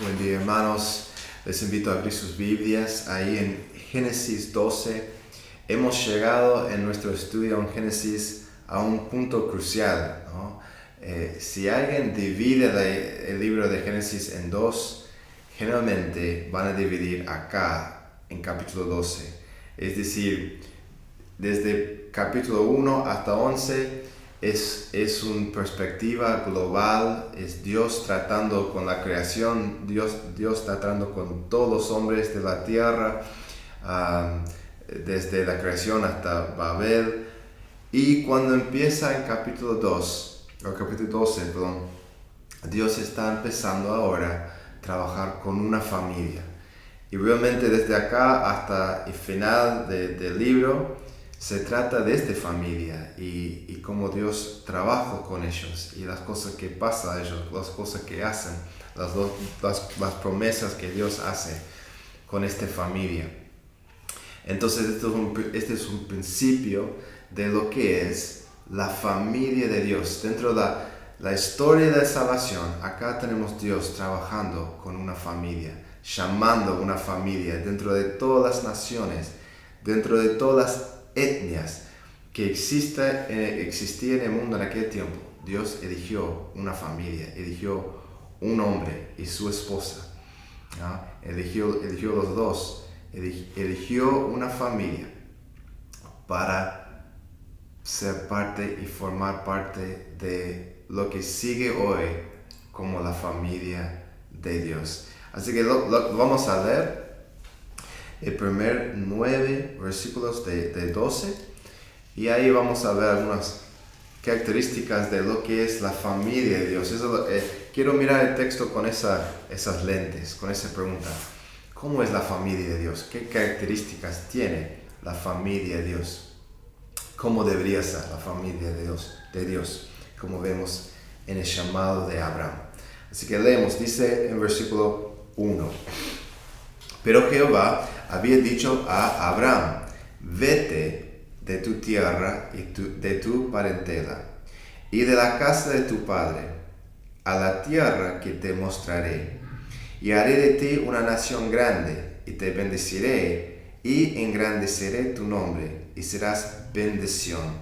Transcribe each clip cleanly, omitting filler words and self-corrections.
Buen día, hermanos. Les invito a abrir sus Biblias. Ahí en Génesis 12 hemos llegado en nuestro estudio en Génesis a un punto crucial, ¿no? Si alguien divide el libro de Génesis en dos, generalmente van a dividir acá en capítulo 12. Es decir, desde capítulo 1 hasta 11 es una perspectiva global, es Dios tratando con la creación, Dios tratando con todos los hombres de la tierra, desde la creación hasta Babel. Y cuando empieza en capítulo 12, Dios está empezando ahora a trabajar con una familia. Y realmente desde acá hasta el final del libro, se trata de esta familia y cómo Dios trabaja con ellos y las cosas que pasan a ellos, las cosas que hacen, las promesas que Dios hace con esta familia. Entonces este es un principio de lo que es la familia de Dios. Dentro de la historia de salvación, acá tenemos Dios trabajando con una familia, llamando una familia dentro de todas las naciones, dentro de todas las etnias que existían en el mundo en aquel tiempo. Dios eligió una familia, eligió un hombre y su esposa, ¿no? eligió los dos, eligió una familia para ser parte y formar parte de lo que sigue hoy como la familia de Dios. Así que lo vamos a leer. El primer 9 versículos de 12, y ahí vamos a ver algunas características de lo que es la familia de Dios. Quiero mirar el texto con esas lentes, con esa pregunta. ¿Cómo es la familia de Dios? ¿Qué características tiene la familia de Dios? ¿Cómo debería ser la familia de Dios? Como vemos en el llamado de Abraham. Así que leemos, dice en versículo 1. Pero Jehová había dicho a Abraham: vete de tu tierra y de tu parentela y de la casa de tu padre a la tierra que te mostraré, y haré de ti una nación grande, y te bendeciré y engrandeceré tu nombre, y serás bendición.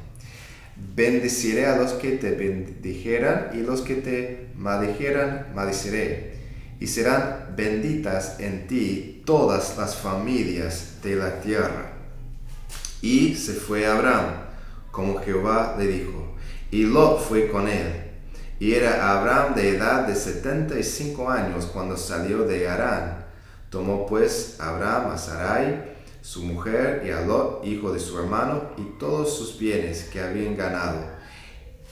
Bendeciré a los que te bendijeran, y los que te maldijeran maldeciré, y serán benditas en ti todas las familias de la tierra. Y se fue Abraham, como Jehová le dijo, y Lot fue con él. Y era Abraham de edad de 75 años cuando salió de Harán. Tomó pues Abraham a Sarai, su mujer, y a Lot, hijo de su hermano, y todos sus bienes que habían ganado,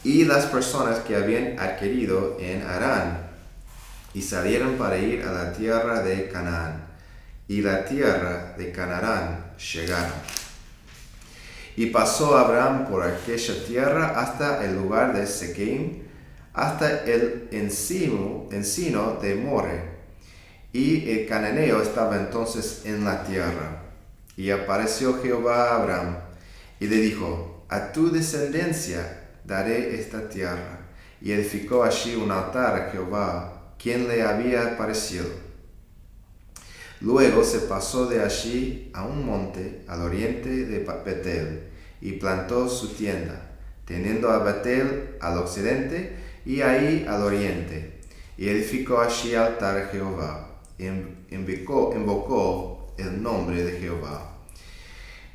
y las personas que habían adquirido en Harán, y salieron para ir a la tierra de Canaán, y la tierra de Canaán llegaron. Y pasó Abraham por aquella tierra hasta el lugar de Sequem, hasta el encino de More, y el cananeo estaba entonces en la tierra. Y apareció Jehová a Abraham, y le dijo: a tu descendencia daré esta tierra. Y edificó allí un altar a Jehová, quien le había aparecido. Luego se pasó de allí a un monte al oriente de Betel, y plantó su tienda, teniendo a Betel al occidente y ahí al oriente, y edificó allí altar a Jehová, y invocó el nombre de Jehová.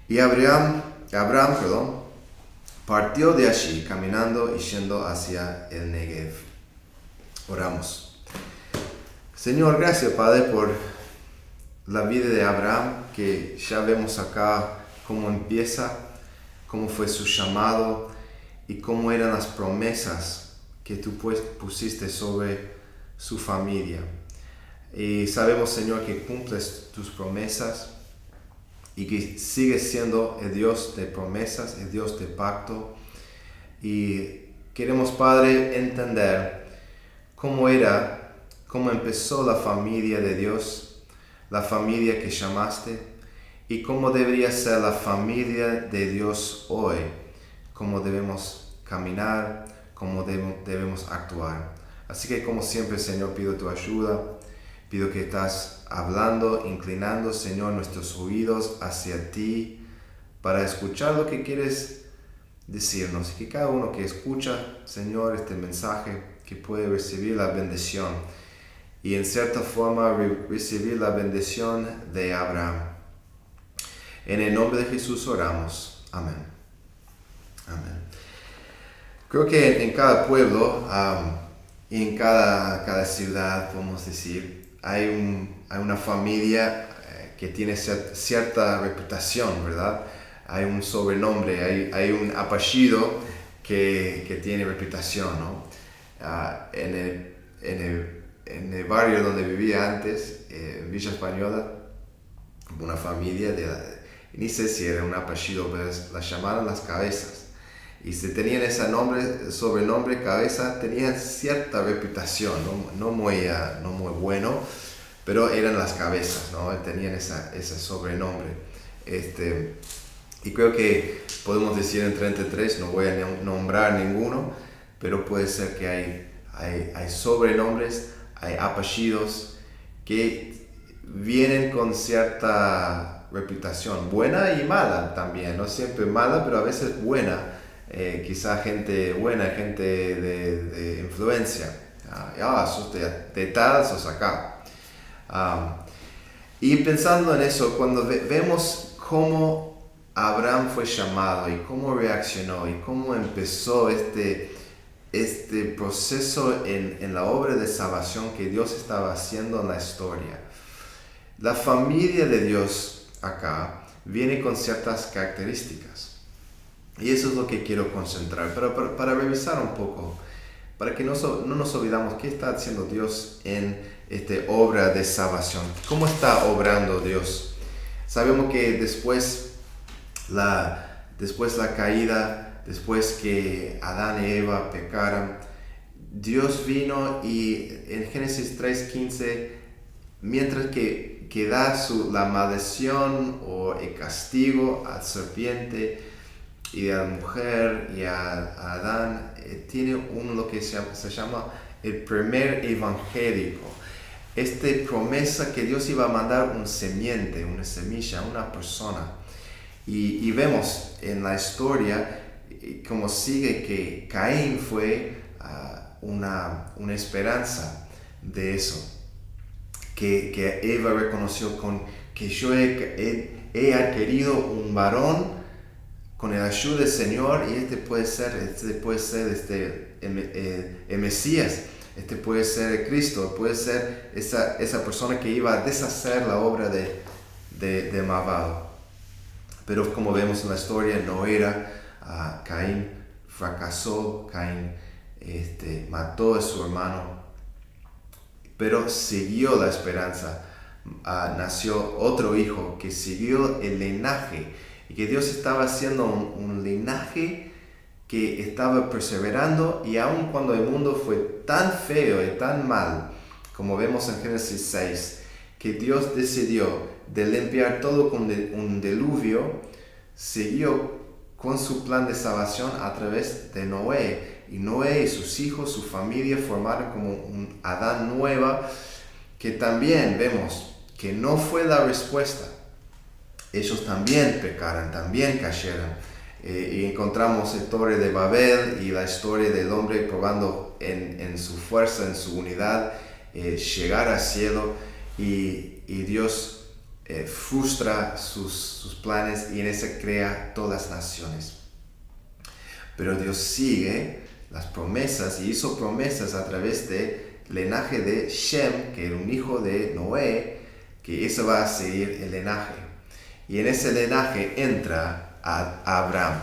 Y Abraham, partió de allí caminando y yendo hacia el Negev. Oramos. Señor, gracias, Padre, por la vida de Abraham, que ya vemos acá cómo empieza, cómo fue su llamado y cómo eran las promesas que tú pusiste sobre su familia. Y sabemos, Señor, que cumples tus promesas y que sigues siendo el Dios de promesas, el Dios de pacto. Y queremos, Padre, entender cómo empezó la familia de Dios, la familia que llamaste, y cómo debería ser la familia de Dios hoy, cómo debemos caminar, cómo debemos actuar. Así que, como siempre, Señor, pido tu ayuda, Pido que estás hablando, inclinando, Señor, nuestros oídos hacia ti para escuchar lo que quieres decirnos. Y que cada uno que escucha, Señor, este mensaje, que puede recibir la bendición. Y en cierta forma recibir la bendición de Abraham. En el nombre de Jesús oramos. Amén. Amén. Creo que en cada pueblo y en cada ciudad, podemos decir, hay una familia que tiene cierta reputación, ¿verdad? Hay un sobrenombre, hay un apellido que tiene reputación, ¿no? En el barrio donde vivía antes, en Villa Española, una familia ni sé si era un apellido, pero la llamaban Las Cabezas. Y si tenían ese sobrenombre Cabeza, tenían cierta reputación, no muy bueno, pero eran Las Cabezas, ¿no? Tenían ese sobrenombre. Y creo que podemos decir en 33, no voy a nombrar ninguno, pero puede ser que hay sobrenombres, hay apellidos que vienen con cierta reputación, buena y mala también, no siempre mala, pero a veces buena. Quizá gente buena, gente de influencia. Sos de tal, sos acá. Y pensando en eso, cuando vemos cómo Abraham fue llamado y cómo reaccionó y cómo empezó este proceso en la obra de salvación que Dios estaba haciendo en la historia. La familia de Dios acá viene con ciertas características. Y eso es lo que quiero concentrar, pero para revisar un poco, para que no nos olvidamos qué está haciendo Dios en esta obra de salvación. ¿Cómo está obrando Dios? Sabemos que después la caída, después que Adán y Eva pecaron, Dios vino y en Génesis 3:15, mientras que da la maldición o el castigo al serpiente, y a la mujer y a Adán, tiene lo que se llama el primer evangélico. Esta promesa que Dios iba a mandar una semilla, una persona. Y vemos en la historia cómo sigue que Caín fue una esperanza de eso. Que Eva reconoció que yo he adquirido un varón con la ayuda del Señor, y este puede ser el Mesías, puede ser el Cristo, puede ser esa persona que iba a deshacer la obra de malvado. Pero como vemos en la historia, no era. Caín fracasó, Caín mató a su hermano, pero siguió la esperanza. Nació otro hijo que siguió el linaje, y que Dios estaba haciendo un linaje que estaba perseverando, y aun cuando el mundo fue tan feo y tan mal, como vemos en Génesis 6, que Dios decidió de limpiar todo con un diluvio, siguió con su plan de salvación a través de Noé. Y Noé y sus hijos, su familia, formaron como un Adán nueva, que también vemos que no fue la respuesta. Ellos también pecaron, también cayeron. Y encontramos la Torre de Babel y la historia del hombre probando en su fuerza, en su unidad, llegar al cielo, y Dios frustra sus planes, y en ese crea todas las naciones. Pero Dios sigue las promesas, y hizo promesas a través del linaje de Shem, que era un hijo de Noé, que eso va a seguir el linaje. Y en ese linaje entra a Abraham,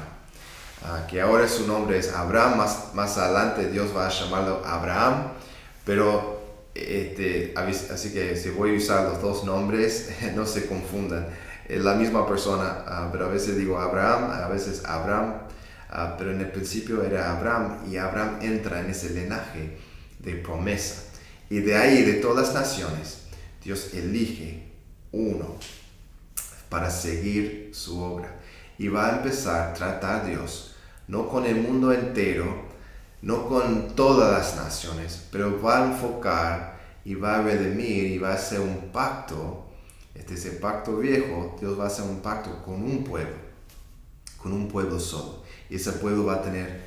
que ahora su nombre es Abraham. Más adelante Dios va a llamarlo Abraham, pero así que si voy a usar los dos nombres, no se confundan. Es la misma persona, pero a veces digo Abraham, a veces Abraham, pero en el principio era Abraham, y Abraham entra en ese linaje de promesa. Y de ahí, de todas las naciones, Dios elige uno para seguir su obra. Y va a empezar a tratar Dios, no con el mundo entero, no con todas las naciones, pero va a enfocar y va a redimir y va a hacer un pacto. Ese pacto viejo, Dios va a hacer un pacto con un pueblo solo. Y ese pueblo va a tener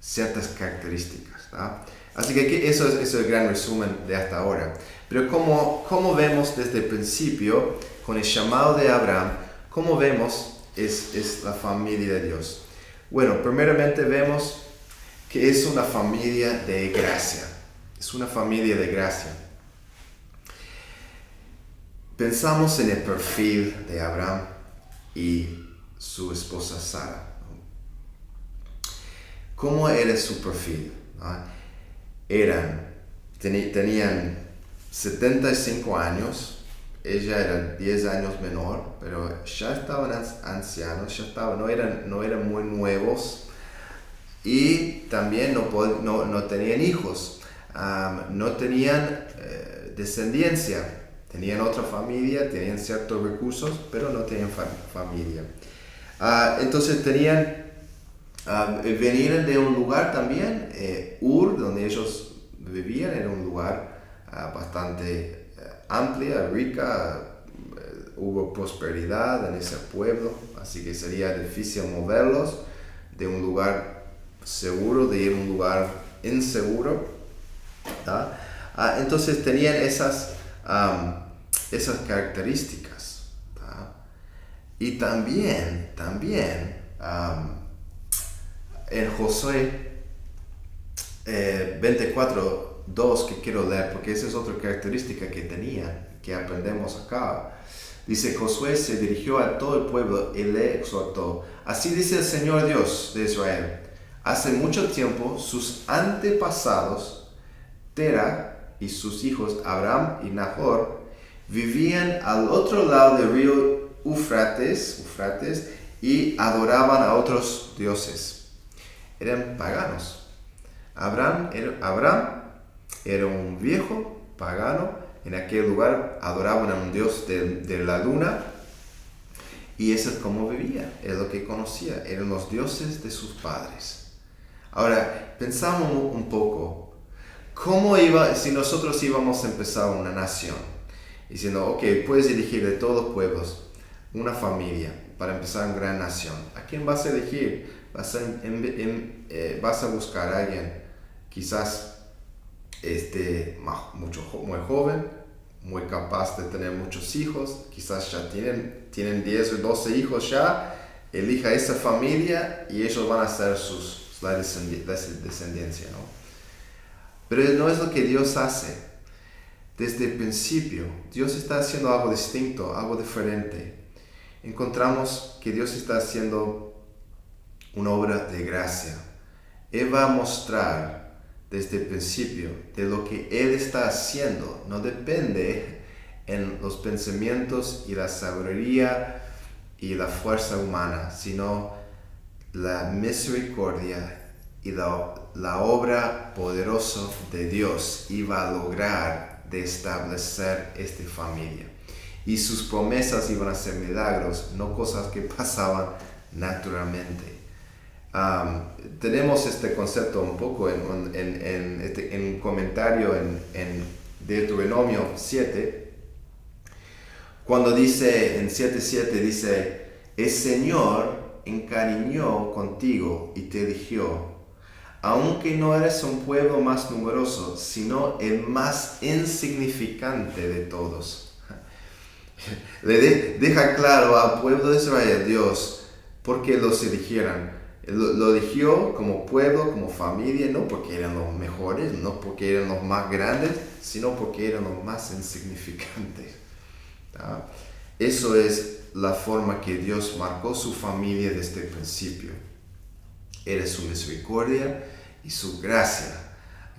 ciertas características, ¿no? Así que eso es el gran resumen de hasta ahora. Pero como vemos desde el principio, con el llamado de Abraham, ¿cómo vemos es la familia de Dios? Bueno, primeramente vemos que es una familia de gracia. Es una familia de gracia. Pensamos en el perfil de Abraham y su esposa Sara. ¿Cómo era su perfil? Tenían 75 años, ella era 10 años menor, pero ya estaban ancianos, no eran muy nuevos, y también no tenían hijos, no tenían descendencia. Tenían otra familia, tenían ciertos recursos, pero no tenían familia. Entonces venían de un lugar también, Ur, donde ellos vivían, era un lugar bastante amplia, rica, hubo prosperidad en ese pueblo, así que sería difícil moverlos de un lugar seguro, de ir a un lugar inseguro. Entonces tenían esas características. Y también en Josué 24:2, que quiero leer porque esa es otra característica que tenía, que aprendemos acá. Dice: Josué se dirigió a todo el pueblo y le exhortó: así dice el Señor Dios de Israel, hace mucho tiempo sus antepasados Tera y sus hijos Abraham y Nahor vivían al otro lado del río Eufrates y adoraban a otros dioses. Eran paganos. Abraham era un viejo pagano. En aquel lugar adoraban a un dios de la luna, y eso es como vivía, es lo que conocía, eran los dioses de sus padres. Ahora, pensamos un poco. Si nosotros íbamos a empezar una nación, diciendo, ok, puedes elegir de todos los pueblos una familia para empezar una gran nación, ¿a quién vas a elegir? Vas a buscar a alguien quizás muy joven, muy capaz de tener muchos hijos, quizás ya tienen 10 o 12 hijos ya, elija esa familia y ellos van a ser la descendencia, ¿no? Pero no es lo que Dios hace. Desde el principio, Dios está haciendo algo distinto, algo diferente. Encontramos que Dios está haciendo una obra de gracia. Él va a mostrar desde el principio de lo que Él está haciendo. No depende en los pensamientos y la sabiduría y la fuerza humana, sino la misericordia y la obra poderosa de Dios iba a lograr de establecer esta familia. Y sus promesas iban a ser milagros, no cosas que pasaban naturalmente. Tenemos este concepto un poco en un comentario en Deuteronomio 7, cuando dice en 7:7, dice: el Señor encariñó contigo y te eligió, aunque no eres un pueblo más numeroso, sino el más insignificante de todos. Le deja claro al pueblo de Israel Dios por qué los eligieran. Lo eligió como pueblo, como familia, no porque eran los mejores, no porque eran los más grandes, sino porque eran los más insignificantes. Eso es la forma que Dios marcó su familia desde el principio. Era su misericordia y su gracia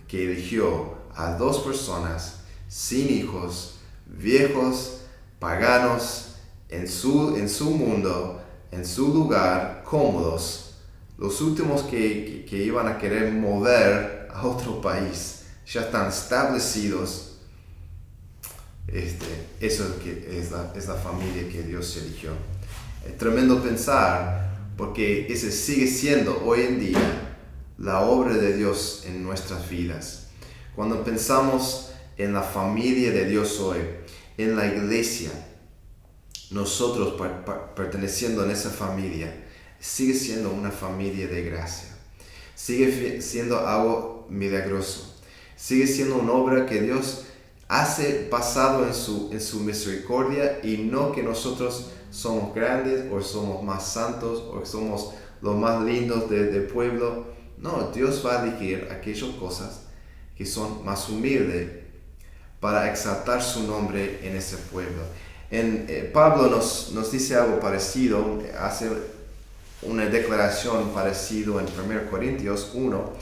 que eligió a dos personas sin hijos, viejos, paganos, en su mundo, en su lugar, cómodos, los últimos que iban a querer mover a otro país, ya están establecidos. Eso es la familia que Dios eligió. Es tremendo pensar, porque ese sigue siendo hoy en día la obra de Dios en nuestras vidas. Cuando pensamos en la familia de Dios hoy, en la iglesia, nosotros perteneciendo en esa familia, sigue siendo una familia de gracia. Sigue siendo algo milagroso. Sigue siendo una obra que Dios hace basado en su misericordia, y no que nosotros somos grandes o somos más santos o somos los más lindos del pueblo. No, Dios va a elegir aquellas cosas que son más humildes para exaltar su nombre en ese pueblo. Pablo nos dice algo parecido, hace una declaración parecida en 1 Corintios 1,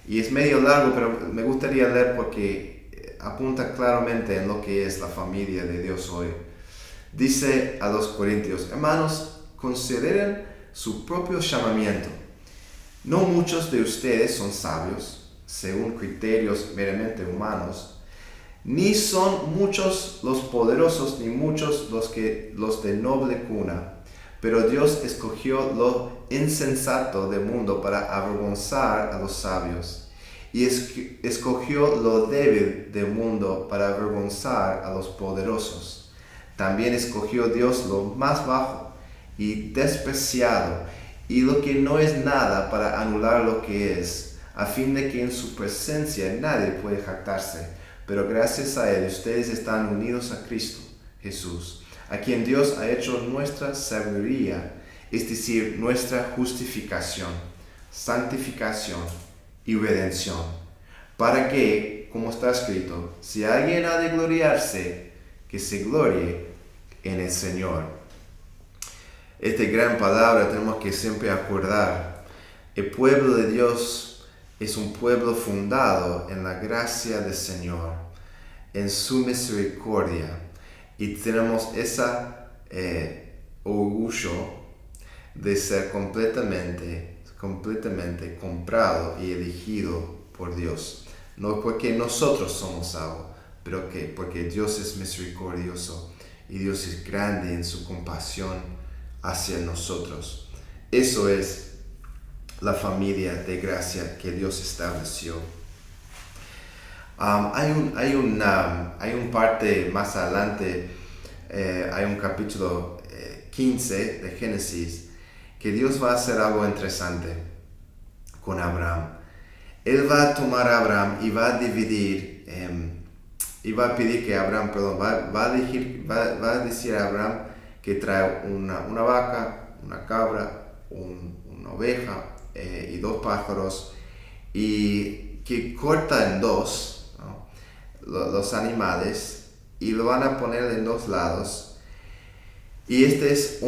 y es medio largo, pero me gustaría leer porque apunta claramente en lo que es la familia de Dios hoy. Dice a los Corintios: hermanos, consideren su propio llamamiento. No muchos de ustedes son sabios, según criterios meramente humanos, ni son muchos los poderosos, ni muchos los de noble cuna. Pero Dios escogió lo insensato del mundo para avergonzar a los sabios, y escogió lo débil del mundo para avergonzar a los poderosos. También escogió Dios lo más bajo y despreciado, y lo que no es nada, para anular lo que es, a fin de que en su presencia nadie puede jactarse. Pero gracias a Él ustedes están unidos a Cristo Jesús, a quien Dios ha hecho nuestra sabiduría, es decir, nuestra justificación, santificación y redención, para que, como está escrito, si alguien ha de gloriarse, que se glorie en el Señor. Esta gran palabra tenemos que siempre acordar. El pueblo de Dios es un pueblo fundado en la gracia del Señor, en su misericordia, y tenemos ese orgullo de ser completamente comprado y elegido por Dios. No porque nosotros somos algo, pero porque Dios es misericordioso y Dios es grande en su compasión hacia nosotros. Eso es la familia de gracia que Dios estableció. Hay un parte más adelante, hay un capítulo 15 de Génesis, que Dios va a hacer algo interesante con Abraham. Él va a tomar a Abraham y va a dividir, y va a pedir que Abraham, va a decir a Abraham que trae una vaca, una cabra, una oveja y 2 pájaros, y que corta en 2 los animales y lo van a poner en 2 lados. Y este es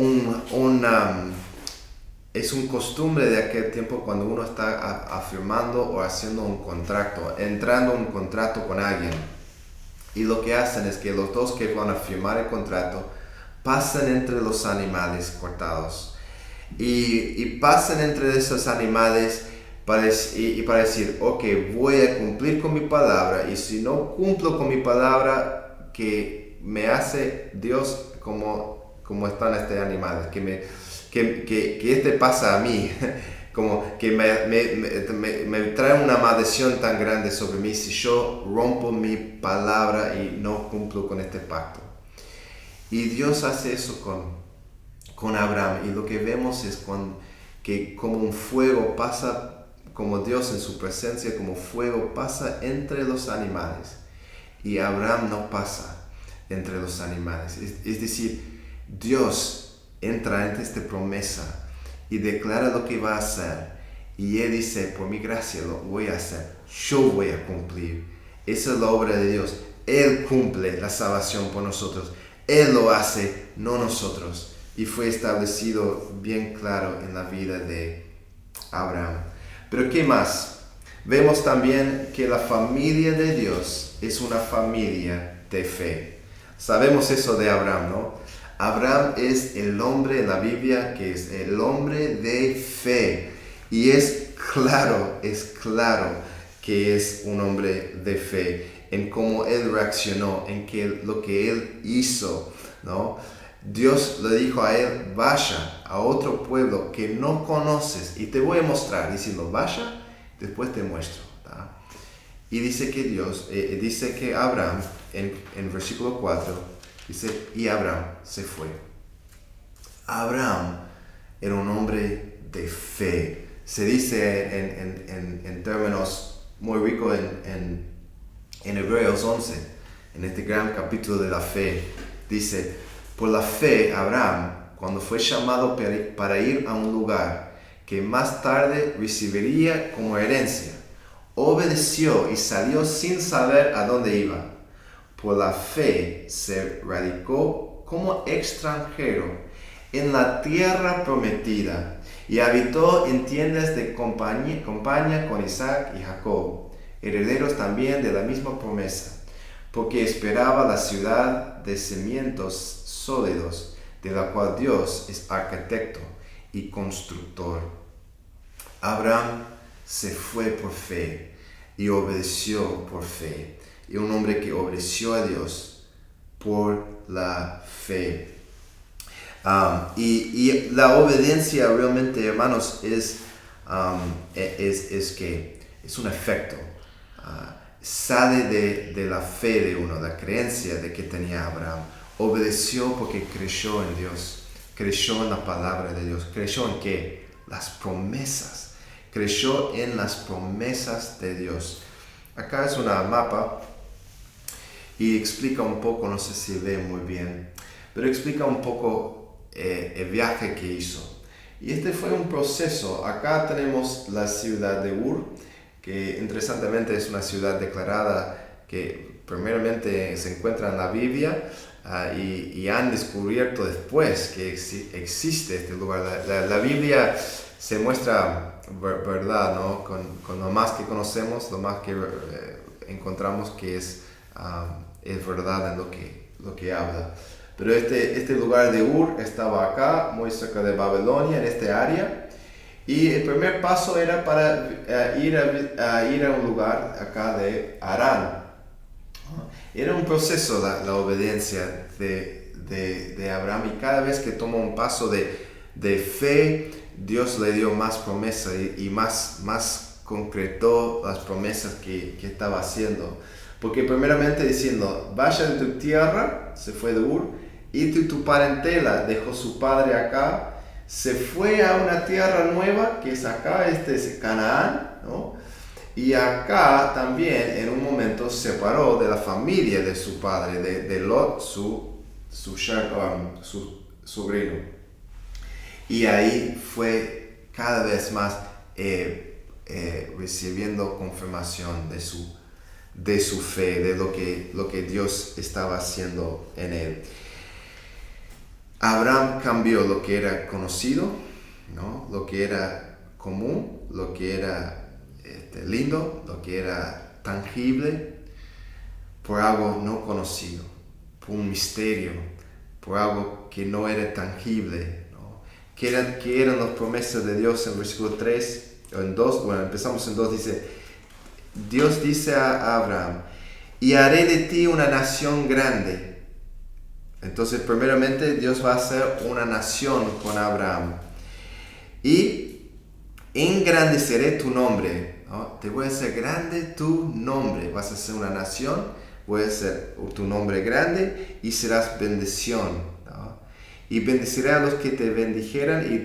es un costumbre de aquel tiempo, cuando uno está afirmando o haciendo un contrato, entrando en un contrato con alguien. Y lo que hacen es que los dos que van a firmar el contrato pasan entre los animales cortados. Y pasan entre esos animales para decir, ok, voy a cumplir con mi palabra, y si no cumplo con mi palabra, que me hace Dios como están este animales, que este pasa a mí, como que me trae una maldición tan grande sobre mí si yo rompo mi palabra y no cumplo con este pacto. Y Dios hace eso con Abraham, y lo que vemos es que como un fuego pasa, como Dios en su presencia, como fuego pasa entre los animales, y Abraham no pasa entre los animales. Es decir, Dios entra en esta promesa y declara lo que va a hacer, y Él dice, por mi gracia lo voy a hacer, yo voy a cumplir. Esa es la obra de Dios. Él cumple la salvación por nosotros, Él lo hace, no nosotros. Y fue establecido bien claro en la vida de Abraham. Pero ¿qué más? Vemos también que la familia de Dios es una familia de fe. Sabemos eso de Abraham, ¿no? Abraham es el hombre en la Biblia que es el hombre de fe. Y es claro que es un hombre de fe en cómo él reaccionó, en lo que él hizo, ¿no? Dios le dijo a él, vaya a otro pueblo que no conoces y te voy a mostrar. Diciendo, vaya, después te muestro, ¿tá? Y dice que dice que Abraham, en versículo 4, dice, y Abraham se fue. Abraham era un hombre de fe. Se dice en términos muy ricos en Hebreos 11, en este gran capítulo de la fe. Dice, por la fe Abraham, cuando fue llamado para ir a un lugar que más tarde recibiría como herencia, obedeció y salió sin saber a dónde iba. Por la fe se radicó como extranjero en la tierra prometida y habitó en tiendas de compañía con Isaac y Jacob, herederos también de la misma promesa, porque esperaba la ciudad de cimientos sólidos, de la cual Dios es arquitecto y constructor. Abraham se fue por fe y obedeció por fe. Y un hombre que obedeció a Dios por la fe. Y la obediencia realmente, hermanos, es un efecto. Sale de la fe de uno, la creencia de que tenía Abraham. Obedeció porque creyó en Dios, creyó en la palabra de Dios, creyó en ¿qué? Las promesas. Creyó en las promesas de Dios. Acá es una mapa y explica un poco, no sé si ve muy bien, pero explica un poco el viaje que hizo. Y este fue un proceso. Acá tenemos la ciudad de Ur, que interesantemente es una ciudad declarada que primeramente se encuentra en la Biblia y han descubierto después que existe este lugar. La Biblia se muestra verdad, ¿no? Con lo más que conocemos, lo más que encontramos que es verdad en lo que habla. Pero este lugar de Ur estaba acá, muy cerca de Babilonia, en este área. Y el primer paso era para ir a un lugar acá de Harán. Era un proceso la obediencia de Abraham, y cada vez que tomó un paso de fe, Dios le dio más promesas y más concretó las promesas que estaba haciendo. Porque primeramente diciendo, vaya de tu tierra, se fue de Ur, y tu parentela, dejó su padre acá, se fue a una tierra nueva, que es acá, es Canaán, ¿no? Y acá también en un momento se separó de la familia de su padre, de Lot, su sobrino. Y ahí fue cada vez más recibiendo confirmación de su fe, de lo que Dios estaba haciendo en él. Abraham cambió lo que era conocido, ¿no? Lo que era común, lo que era lindo, lo que era tangible, por algo no conocido, por un misterio, por algo que no era tangible, ¿no? ¿Qué eran las promesas de Dios en versículo 3 o en 2? Bueno, empezamos en 2, dice, Dios dice a Abraham, y haré de ti una nación grande. Entonces, primeramente, Dios va a hacer una nación con Abraham. Y engrandeceré tu nombre, ¿no? Te voy a hacer grande tu nombre. Vas a ser una nación, voy a hacer tu nombre grande y serás bendición, ¿no? Y bendeciré a los que te bendijeran y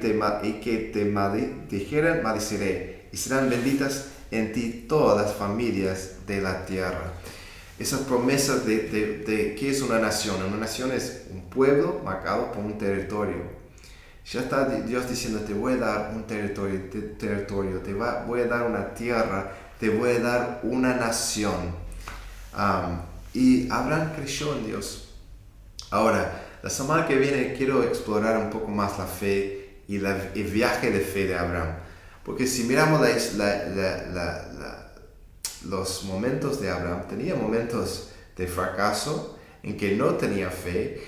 que te maldijeran, maldeciré. Y serán benditas en ti todas las familias de la tierra. Esas promesas de ¿qué es una nación? Una nación es un pueblo marcado por un territorio. Ya está Dios diciendo, te voy a dar un territorio, voy a dar una tierra, te voy a dar una nación. Y Abraham creyó en Dios. Ahora, la semana que viene quiero explorar un poco más la fe y el viaje de fe de Abraham. Porque si miramos los momentos de Abraham, tenía momentos de fracaso en que no tenía fe,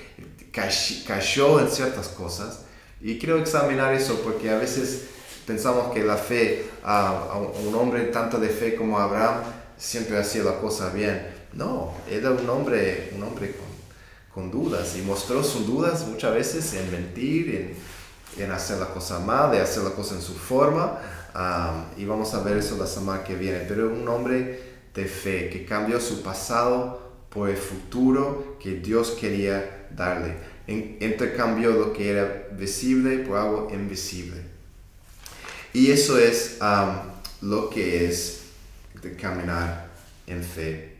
cayó en ciertas cosas, y quiero examinar eso porque a veces pensamos que la fe, un hombre tanto de fe como Abraham siempre hacía la cosa bien. No, era un hombre con dudas, y mostró sus dudas muchas veces en mentir, en hacer la cosa mal, de hacer la cosa en su forma. Y vamos a ver eso la semana que viene. Pero un hombre de fe, que cambió su pasado por el futuro que Dios quería darle. Intercambió lo que era visible por algo invisible. Y eso es lo que es de caminar en fe.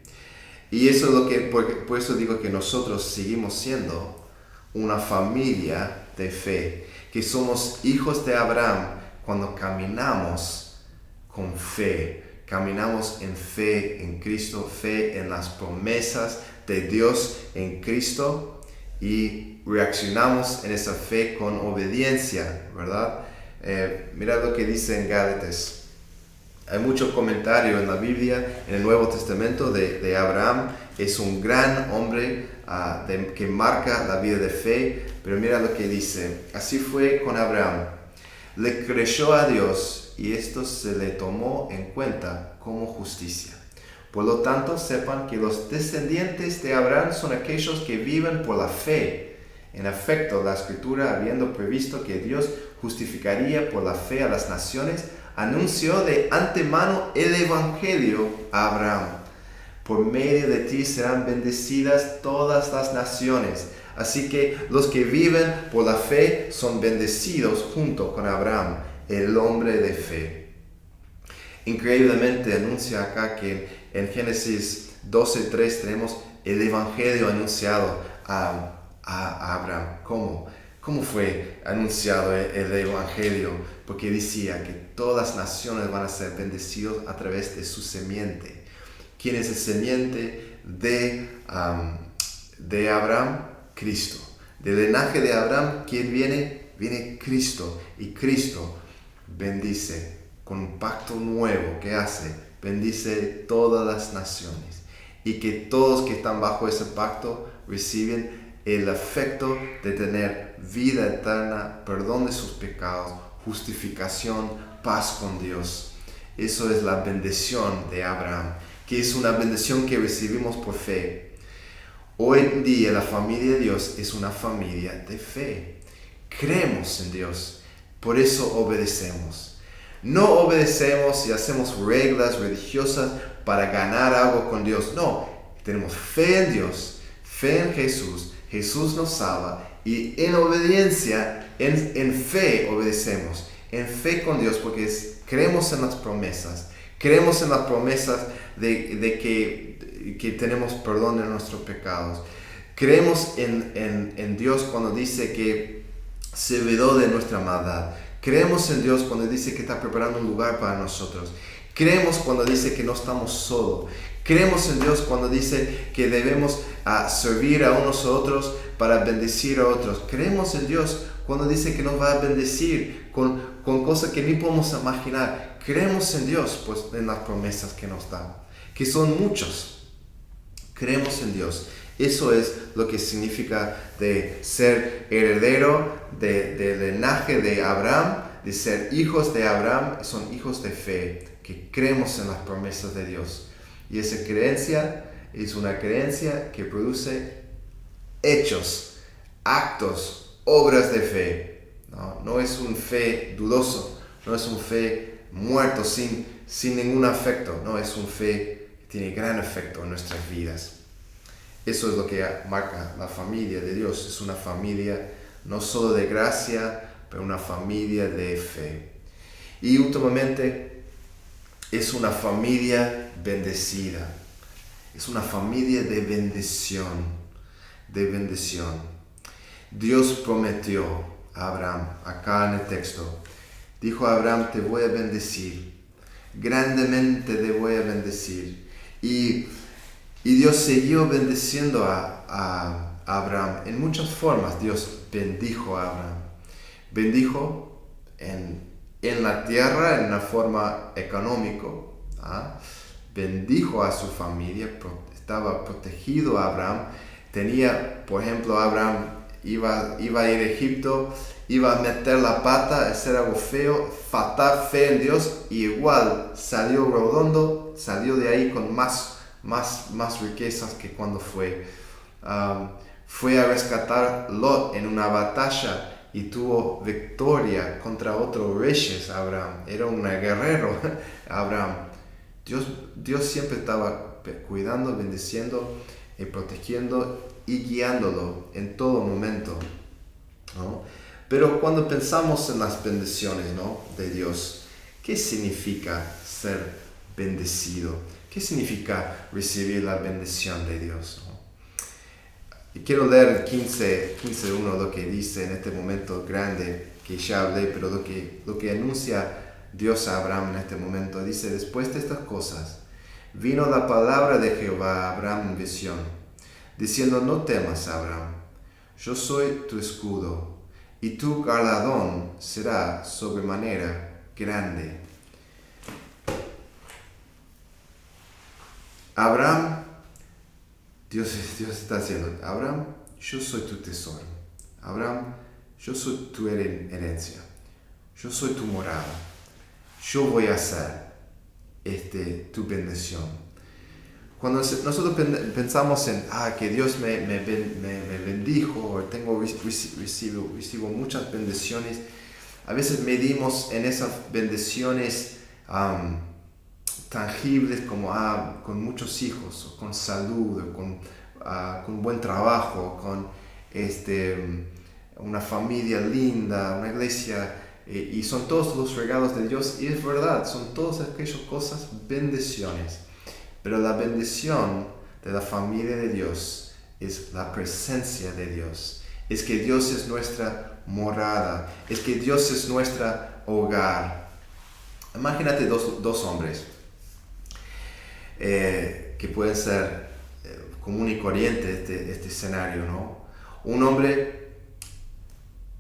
Y eso es lo que, por eso digo que nosotros seguimos siendo una familia de fe, que somos hijos de Abraham cuando caminamos con fe. Caminamos en fe en Cristo, fe en las promesas de Dios en Cristo, y reaccionamos en esa fe con obediencia, ¿verdad? Mira lo que dice en Gálatas. Hay mucho comentario en la Biblia, en el Nuevo Testamento, de Abraham. Es un gran hombre que marca la vida de fe, pero mira lo que dice. Así fue con Abraham. Le creyó a Dios y esto se le tomó en cuenta como justicia. Por lo tanto, sepan que los descendientes de Abraham son aquellos que viven por la fe. En efecto, la Escritura, habiendo previsto que Dios justificaría por la fe a las naciones, anunció de antemano el Evangelio a Abraham. Por medio de ti serán bendecidas todas las naciones. Así que los que viven por la fe son bendecidos junto con Abraham, el hombre de fe. Increíblemente anuncia acá que en Génesis 12:3 tenemos el Evangelio anunciado a Abraham. ¿Cómo fue anunciado el Evangelio? Porque decía que todas las naciones van a ser bendecidos a través de su semiente. ¿Quién es el semiente de Abraham? Cristo. Del linaje de Abraham, ¿quién viene? Viene Cristo. Y Cristo bendice con un pacto nuevo que hace. Bendice todas las naciones. Y que todos que están bajo ese pacto reciben el efecto de tener vida eterna, perdón de sus pecados, justificación, paz con Dios. Eso es la bendición de Abraham, que es una bendición que recibimos por fe. Hoy en día la familia de Dios es una familia de fe. Creemos en Dios, por eso obedecemos. No obedecemos y hacemos reglas religiosas para ganar algo con Dios. No, tenemos fe en Dios, fe en Jesús. Jesús nos salva y en obediencia, en fe obedecemos. En fe con Dios, porque creemos en las promesas. Creemos en las promesas de que tenemos perdón de nuestros pecados. Creemos en Dios cuando dice que se olvidó de nuestra maldad. Creemos en Dios cuando dice que está preparando un lugar para nosotros. Creemos cuando dice que no estamos solos. Creemos en Dios cuando dice que debemos servir a unos a otros para bendecir a otros. Creemos en Dios cuando dice que nos va a bendecir con cosas que ni podemos imaginar. Creemos en Dios, pues, en las promesas que nos da, que son muchos. Creemos en Dios. Eso es lo que significa de ser heredero del linaje de Abraham, de ser hijos de Abraham. Son hijos de fe, que creemos en las promesas de Dios. Y esa creencia es una creencia que produce hechos, actos, obras de fe. No es un fe dudoso, no es un fe muerto sin ningún afecto. No, es un fe que tiene gran efecto en nuestras vidas. Eso es lo que marca la familia de Dios. Es una familia no solo de gracia, pero una familia de fe. Y últimamente es una familia bendecida. Es una familia de bendición. De bendición. Dios prometió a Abraham, acá en el texto. Dijo a Abraham, te voy a bendecir. Grandemente te voy a bendecir. Y Dios siguió bendiciendo a Abraham. En muchas formas Dios bendijo a Abraham. Bendijo en la tierra, en una forma económica. Bendijo a su familia. Estaba protegido a Abraham. Tenía, por ejemplo, Abraham iba a ir a Egipto, iba a meter la pata, hacer algo feo, faltar fe en Dios, y igual salió redondo, salió de ahí con más riquezas que cuando fue. Fue a rescatar Lot en una batalla y tuvo victoria contra otros reyes. Abraham era un guerrero. Abraham, Dios siempre estaba cuidando, bendiciendo, protegiendo y guiándolo en todo momento, ¿no? Pero cuando pensamos en las bendiciones, ¿no?, de Dios, ¿qué significa ser bendecido? ¿Qué significa recibir la bendición de Dios, ¿no? Y quiero leer 15:1, lo que dice en este momento grande que ya hablé, pero lo que anuncia Dios a Abraham en este momento. Dice: después de estas cosas, vino la palabra de Jehová a Abraham en visión, diciendo: no temas, Abraham, yo soy tu escudo, y tu galardón será sobremanera grande. Abraham, Dios está diciendo: Abraham, yo soy tu tesoro. Abraham, yo soy tu herencia. Yo soy tu morada. Yo voy a ser tu bendición. Cuando nosotros pensamos en que Dios me bendijo, o recibo muchas bendiciones, a veces medimos en esas bendiciones tangibles como con muchos hijos, o con salud, o con buen trabajo, con una familia linda, una iglesia, y son todos los regalos de Dios, y es verdad, son todas aquellas cosas bendiciones. Pero la bendición de la familia de Dios es la presencia de Dios. Es que Dios es nuestra morada. Es que Dios es nuestro hogar. Imagínate dos hombres que pueden ser común y corriente este escenario, ¿no? Un hombre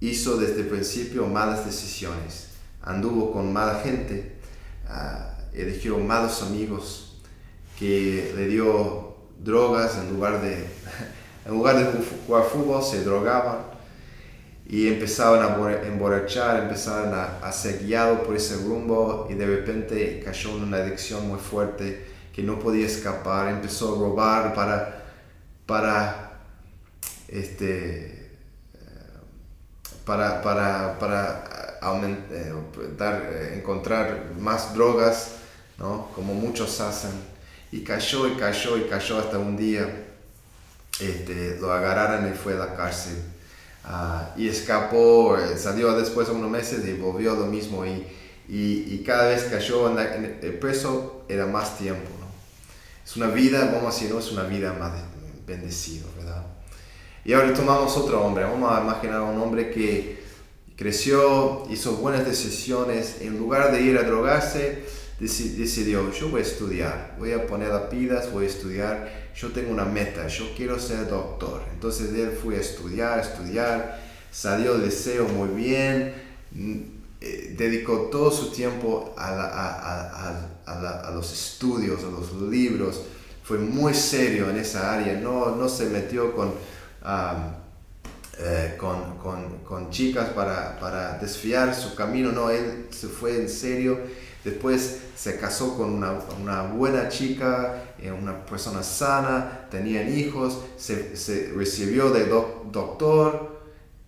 hizo desde el principio malas decisiones. Anduvo con mala gente. Eligió malos amigos, que le dio drogas en lugar de jugar fútbol, se drogaban y empezaban a emborrachar, empezaban a ser guiados por ese rumbo, y de repente cayó en una adicción muy fuerte que no podía escapar. Empezó a robar encontrar más drogas, ¿no?, como muchos hacen. Y cayó hasta un día lo agarraron y fue a la cárcel. Y escapó, salió después de unos meses y volvió a lo mismo. Y cada vez cayó en el preso era más tiempo, ¿no? Es una vida, vamos a decir, no es una vida más bendecida, ¿verdad? Y ahora tomamos otro hombre. Vamos a imaginar a un hombre que creció, hizo buenas decisiones. En lugar de ir a drogarse, decidió: yo voy a estudiar, voy a poner las pilas, voy a estudiar, yo tengo una meta, yo quiero ser doctor. Entonces él fue a estudiar, salió del liceo muy bien, dedicó todo su tiempo a los estudios, a los libros, fue muy serio en esa área, no se metió con chicas para desviar su camino, no, él se fue en serio. Después se casó con una buena chica, una persona sana, tenían hijos, se recibió de doctor,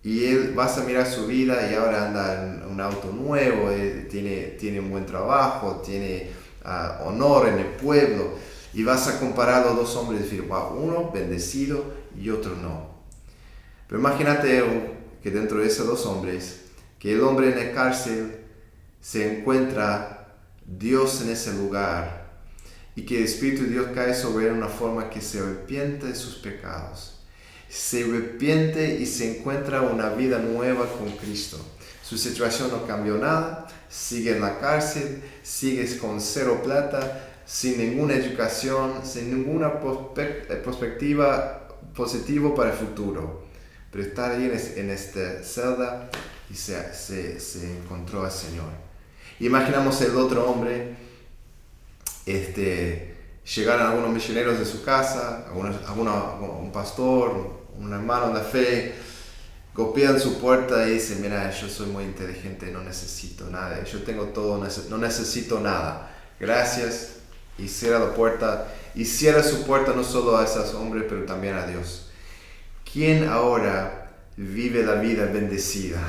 y él vas a mirar su vida y ahora anda en un auto nuevo, tiene un buen trabajo, tiene honor en el pueblo, y vas a comparar a los dos hombres y decir: wow, uno bendecido y otro no. Pero imagínate que dentro de esos dos hombres, que el hombre en la cárcel se encuentra Dios en ese lugar, y que el Espíritu de Dios cae sobre él de una forma que se arrepiente de sus pecados, se arrepiente y se encuentra una vida nueva con Cristo. Su situación no cambió nada, sigue en la cárcel, sigue con cero plata, sin ninguna educación, sin ninguna perspectiva positiva para el futuro, pero está ahí en esta celda y se encontró al Señor. Imaginamos el otro hombre, llegaron algunos misioneros de su casa, un pastor, un hermano de la fe, golpean su puerta y dicen: mira, yo soy muy inteligente, no necesito nada, yo tengo todo, no necesito nada, gracias. Y cierra la puerta, y cierra su puerta no solo a esos hombres, pero también a Dios. ¿Quién ahora vive la vida bendecida?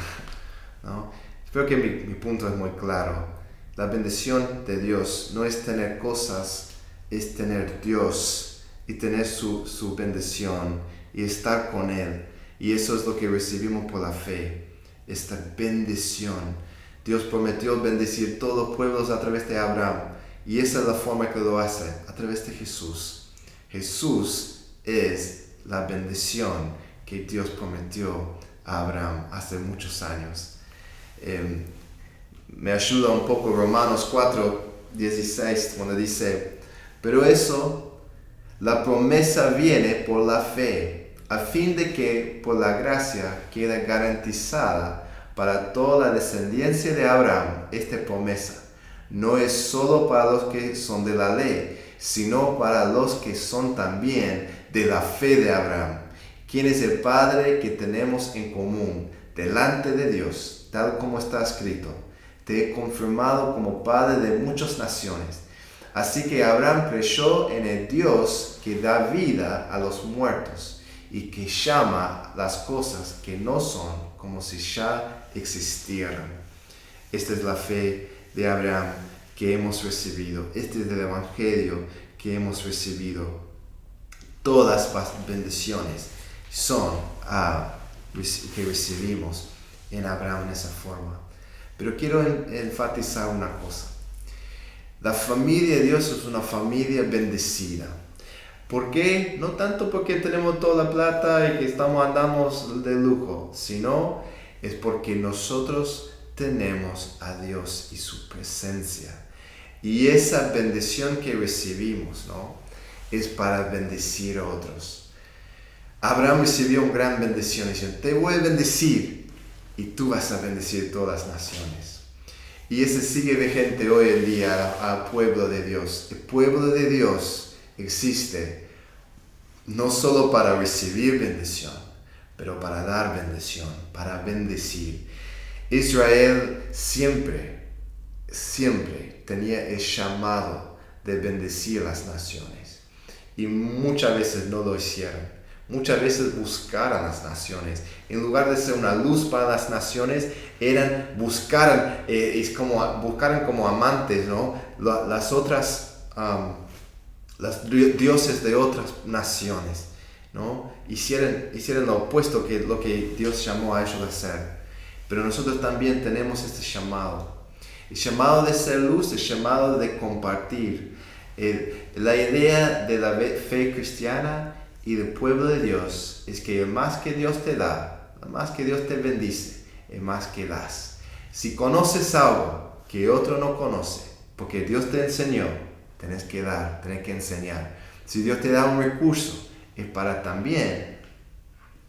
¿No? Espero que mi punto es muy claro. La bendición de Dios no es tener cosas, es tener Dios y tener su bendición y estar con Él. Y eso es lo que recibimos por la fe, esta bendición. Dios prometió bendecir todos los pueblos a través de Abraham. Y esa es la forma que lo hace, a través de Jesús. Jesús es la bendición que Dios prometió a Abraham hace muchos años. Me ayuda un poco Romanos 4:16, donde dice, pero eso, la promesa viene por la fe, a fin de que por la gracia quede garantizada para toda la descendencia de Abraham esta promesa. No es solo para los que son de la ley, sino para los que son también de la fe de Abraham, quien es el Padre que tenemos en común delante de Dios, tal como está escrito. Te he confirmado como Padre de muchas naciones. Así que Abraham creyó en el Dios que da vida a los muertos y que llama las cosas que no son como si ya existieran. Esta es la fe de Abraham que hemos recibido. Este es el Evangelio que hemos recibido. Todas las bendiciones son que recibimos en Abraham en esa forma. Pero quiero enfatizar una cosa. La familia de Dios es una familia bendecida. ¿Por qué? No tanto porque tenemos toda la plata y que andamos de lujo, sino es porque nosotros tenemos a Dios y su presencia. Y esa bendición que recibimos, ¿no?, es para bendecir a otros. Abraham recibió una gran bendición diciendo, te voy a bendecir y tú vas a bendecir todas las naciones. Y ese sigue vigente hoy en día al pueblo de Dios. El pueblo de Dios existe no solo para recibir bendición, pero para dar bendición, para bendecir. Israel siempre tenía el llamado de bendecir las naciones. Y muchas veces no lo hicieron. Muchas veces buscaron las naciones. En lugar de ser una luz para las naciones, buscaron como amantes, ¿no?, las otras, los dioses de otras naciones, ¿no? Hicieron lo opuesto que lo que Dios llamó a ellos a hacer. Pero nosotros también tenemos este llamado. El llamado de ser luz, el llamado de compartir. La idea de la fe cristiana y del pueblo de Dios es que el más que Dios te da, el más que Dios te bendice, el más que das. Si conoces algo que otro no conoce, porque Dios te enseñó, tenés que dar, tenés que enseñar. Si Dios te da un recurso, es para también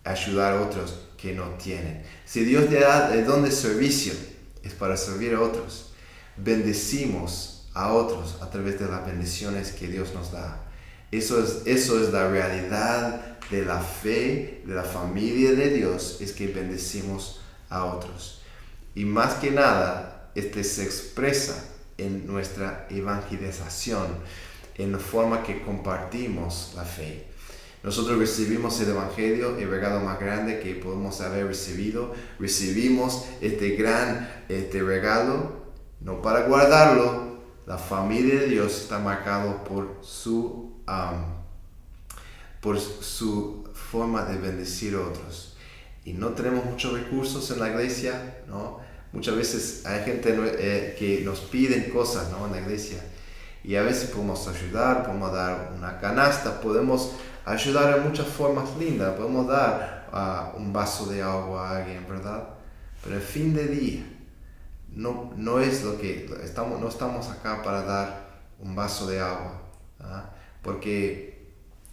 ayudar a otros que no tienen. Si Dios te da el don de servicio, es para servir a otros. Bendecimos a otros a través de las bendiciones que Dios nos da. Eso es la realidad de la fe, de la familia de Dios, es que bendecimos a otros. Y más que nada, se expresa en nuestra evangelización, en la forma que compartimos la fe. Nosotros recibimos el Evangelio, el regalo más grande que podemos haber recibido. Recibimos este gran regalo, no para guardarlo. La familia de Dios está marcada por su forma de bendecir a otros. Y no tenemos muchos recursos en la iglesia, ¿no? Muchas veces hay gente que nos piden cosas, ¿no?, en la iglesia. Y a veces podemos ayudar, podemos dar una canasta, podemos ayudar en muchas formas lindas, podemos dar un vaso de agua a alguien, ¿verdad? Pero el fin de día no es lo que no estamos acá para dar un vaso de agua,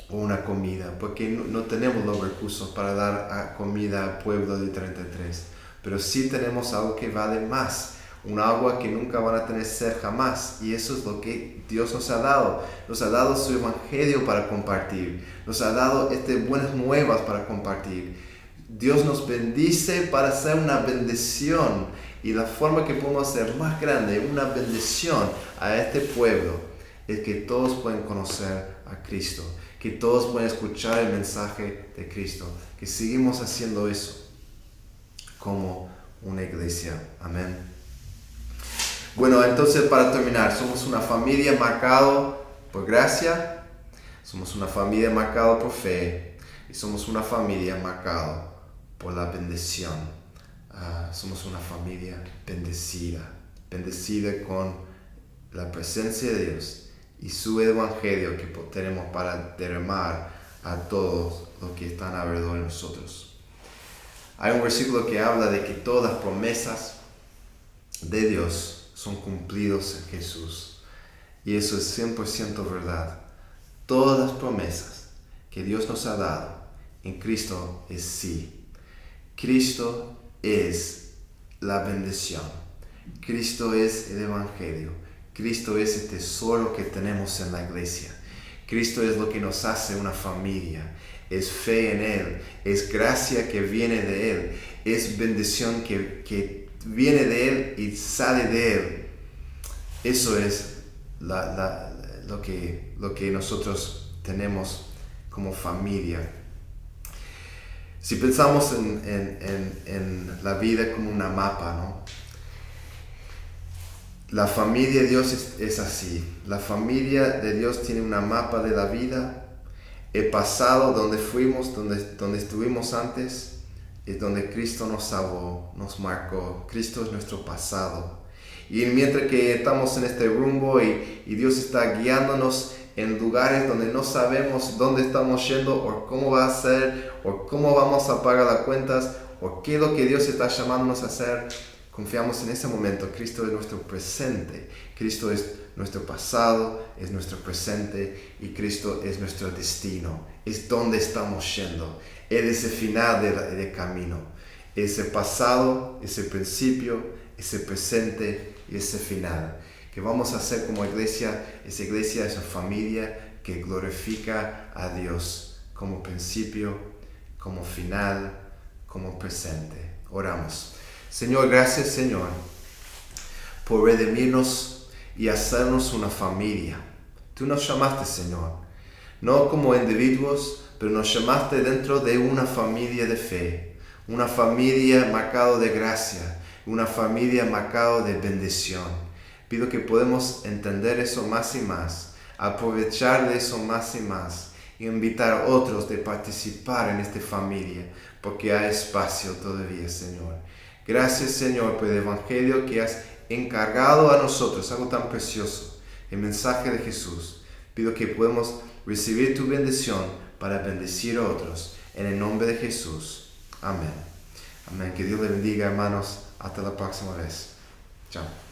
o una comida, porque no tenemos los recursos para dar comida al pueblo de 33, pero sí tenemos algo que vale más, un agua que nunca van a tener sed jamás, y eso es lo que Dios nos ha dado su evangelio para compartir, nos ha dado buenas nuevas para compartir. Dios nos bendice para hacer una bendición, y la forma que podemos hacer más grande una bendición a este pueblo es que todos pueden conocer a Cristo, que todos pueden escuchar el mensaje de Cristo, que seguimos haciendo eso como una iglesia. Amén. Bueno, entonces para terminar, somos una familia marcada por gracia, somos una familia marcada por fe y somos una familia marcada por la bendición. Somos una familia bendecida con la presencia de Dios y su evangelio que tenemos para derramar a todos los que están alrededor de nosotros. Hay un versículo que habla de que todas las promesas de Dios son cumplidos en Jesús. Y eso es 100% verdad. Todas las promesas que Dios nos ha dado en Cristo es sí. Cristo es la bendición. Cristo es el evangelio. Cristo es el tesoro que tenemos en la iglesia. Cristo es lo que nos hace una familia. Es fe en Él. Es gracia que viene de Él. Es bendición que viene de Él y sale de Él. Eso es lo que nosotros tenemos como familia. Si pensamos en la vida como una mapa, ¿no? La familia de Dios es así. La familia de Dios tiene una mapa de la vida. El pasado, donde fuimos, donde estuvimos antes, es donde Cristo nos salvó, nos marcó. Cristo es nuestro pasado. Y mientras que estamos en este rumbo y Dios está guiándonos en lugares donde no sabemos dónde estamos yendo o cómo va a ser o cómo vamos a pagar las cuentas o qué es lo que Dios está llamándonos a hacer, confiamos en ese momento. Cristo es nuestro presente. Cristo es nuestro pasado, es nuestro presente y Cristo es nuestro destino. Es donde estamos yendo. Él es el final del camino. Es el pasado, es el principio, es el presente y es el final. Que vamos a hacer como iglesia, esa iglesia es una familia que glorifica a Dios como principio, como final, como presente. Oramos. Señor, gracias Señor por redimirnos y hacernos una familia. Tú nos llamaste, Señor, no como individuos, pero nos llamaste dentro de una familia de fe, una familia marcada de gracia, una familia marcada de bendición. Pido que podamos entender eso más y más, aprovechar de eso más y más y invitar a otros de participar en esta familia, porque hay espacio todavía, Señor. Gracias, Señor, por el evangelio que has encargado a nosotros, algo tan precioso, el mensaje de Jesús. Pido que podamos recibir tu bendición para bendecir a otros. En el nombre de Jesús. Amén. Amén. Que Dios le bendiga, hermanos. Hasta la próxima vez. Chao.